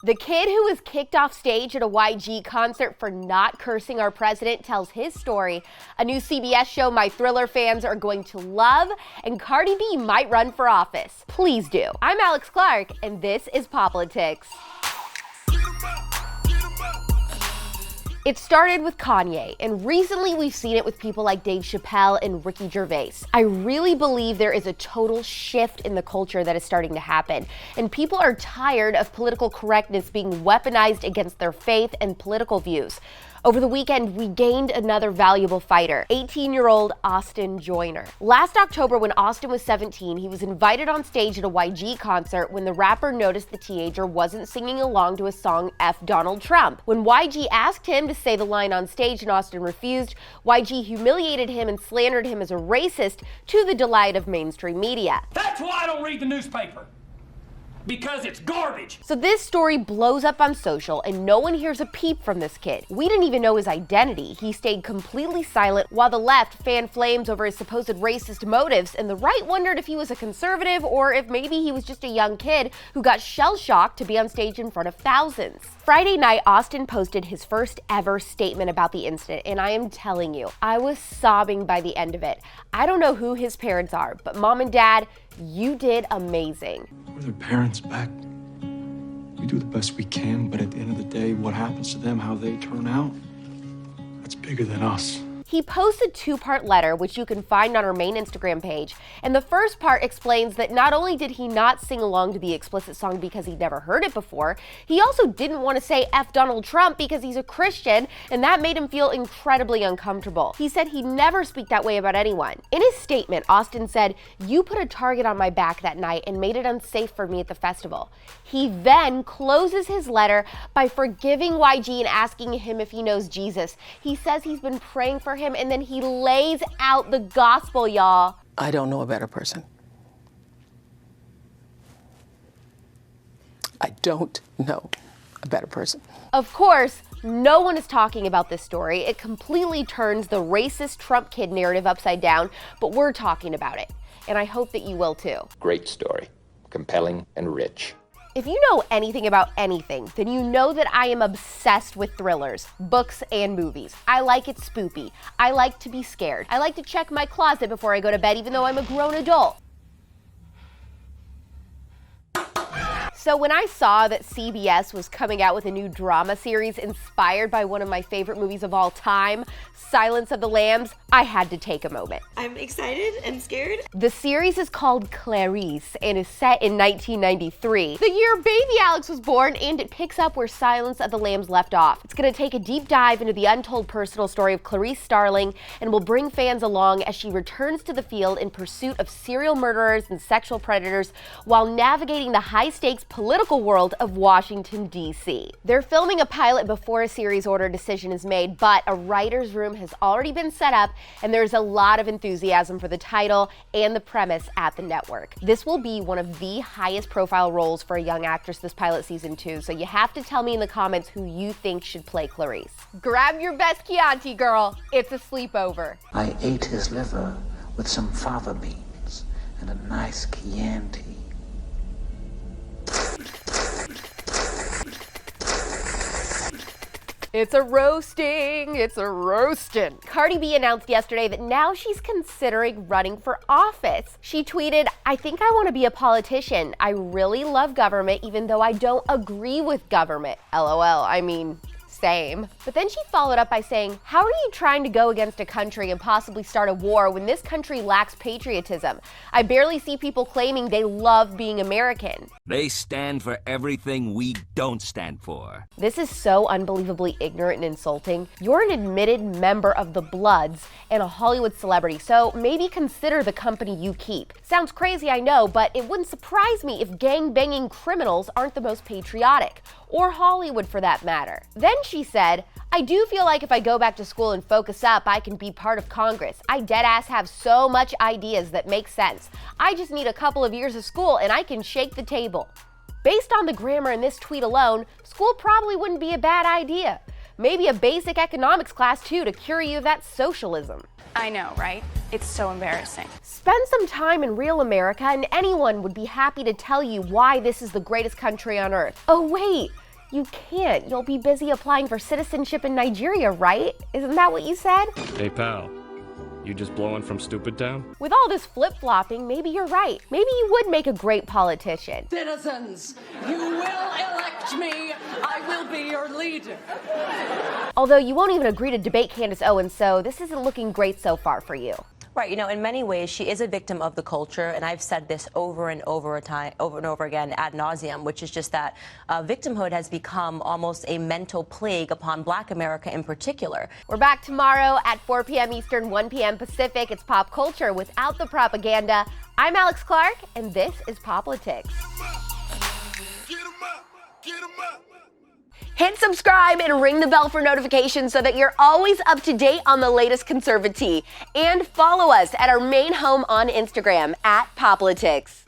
The kid who was kicked off stage at a YG concert for not cursing our president tells his story. A new CBS show my Thriller fans are going to love, and Cardi B might run for office. Please do. I'm AlexClark, and this is POPlitics. It started with Kanye, and recently we've seen it with people like Dave Chappelle and Ricky Gervais. I really believe there is a total shift in the culture that is starting to happen, and people are tired of political correctness being weaponized against their faith and political views. Over the weekend, we gained another valuable fighter, 18-year-old Austin Joyner. Last October, when Austin was 17, he was invited on stage at a YG concert when the rapper noticed the teenager wasn't singing along to a song F Donald Trump. When YG asked him to say the line on stage and Austin refused, YG humiliated him and slandered him as a racist to the delight of mainstream media. That's why I don't read the newspaper. Because it's garbage. So this story blows up on social and no one hears a peep from this kid. We didn't even know his identity. He stayed completely silent while the left fanned flames over his supposed racist motives, and the right wondered if he was a conservative or if maybe he was just a young kid who got shell-shocked to be on stage in front of thousands. Friday night, Austin posted his first ever statement about the incident, and I am telling you, I was sobbing by the end of it. I don't know who his parents are, but Mom and Dad, you did amazing. We're their parents back. We do the best we can, but at the end of the day, what happens to them, how they turn out, that's bigger than us. He posted a two-part letter, which you can find on our main Instagram page, and the first part explains that not only did he not sing along to the explicit song because he'd never heard it before, he also didn't want to say F Donald Trump because he's a Christian, and that made him feel incredibly uncomfortable. He said he'd never speak that way about anyone. In his statement, Austin said, "You put a target on my back that night and made it unsafe for me at the festival." He then closes his letter by forgiving YG and asking him if he knows Jesus. He says he's been praying for him, and then he lays out the gospel, y'all. I don't know a better person. I don't know a better person. Of course, no one is talking about this story. It completely turns the racist Trump kid narrative upside down, but we're talking about it, and I hope that you will too. Great story, compelling and rich. If you know anything about anything, then you know that I am obsessed with thrillers, books, and movies. I like it spoopy. I like to be scared. I like to check my closet before I go to bed, even though I'm a grown adult. So when I saw that CBS was coming out with a new drama series inspired by one of my favorite movies of all time, Silence of the Lambs, I had to take a moment. I'm excited and scared. The series is called Clarice and is set in 1993, the year baby Alex was born, and it picks up where Silence of the Lambs left off. It's going to take a deep dive into the untold personal story of Clarice Starling and will bring fans along as she returns to the field in pursuit of serial murderers and sexual predators while navigating the high-stakes political world of Washington, D.C. They're filming a pilot before a series order decision is made, but a writer's room has already been set up, and there's a lot of enthusiasm for the title and the premise at the network. This will be one of the highest profile roles for a young actress this pilot season too, so you have to tell me in the comments who you think should play Clarice. Grab your best Chianti, girl. It's a sleepover. I ate his liver with some fava beans and a nice Chianti. It's a roasting, it's a roastin'. Cardi B announced yesterday that now she's considering running for office. She tweeted, "I think I want to be a politician. I really love government even though I don't agree with government. LOL, I mean, same." But then she followed up by saying, "How are you trying to go against a country and possibly start a war when this country lacks patriotism? I barely see people claiming they love being American." They stand for everything we don't stand for. This is so unbelievably ignorant and insulting. You're an admitted member of the Bloods and a Hollywood celebrity, so maybe consider the company you keep. Sounds crazy, I know, but it wouldn't surprise me if gang-banging criminals aren't the most patriotic, or Hollywood for that matter. Then she said, "I do feel like if I go back to school and focus up, I can be part of Congress. I deadass have so much ideas that make sense. I just need a couple of years of school and I can shake the table." Based on the grammar in this tweet alone, school probably wouldn't be a bad idea. Maybe a basic economics class too to cure you of that socialism. I know, right? It's so embarrassing. Spend some time in real America and anyone would be happy to tell you why this is the greatest country on earth. Oh wait, You can't. You'll be busy applying for citizenship in Nigeria, right? Isn't that what you said? Hey, pal. You just blowing from Stupid Town? With all this flip-flopping, maybe you're right. Maybe you would make a great politician. Citizens, you will elect me. I will be your leader. Although you won't even agree to debate Candace Owens, so this isn't looking great so far for you. Right, in many ways, she is a victim of the culture, and I've said this over and over again ad nauseum, which is just that victimhood has become almost a mental plague upon Black America in particular. We're back tomorrow at 4 p.m. Eastern, 1 p.m. Pacific. It's pop culture without the propaganda. I'm AlexClark, and this is POPlitics. Hit subscribe and ring the bell for notifications so that you're always up to date on the latest conservatee. And follow us at our main home on Instagram at POPlitics.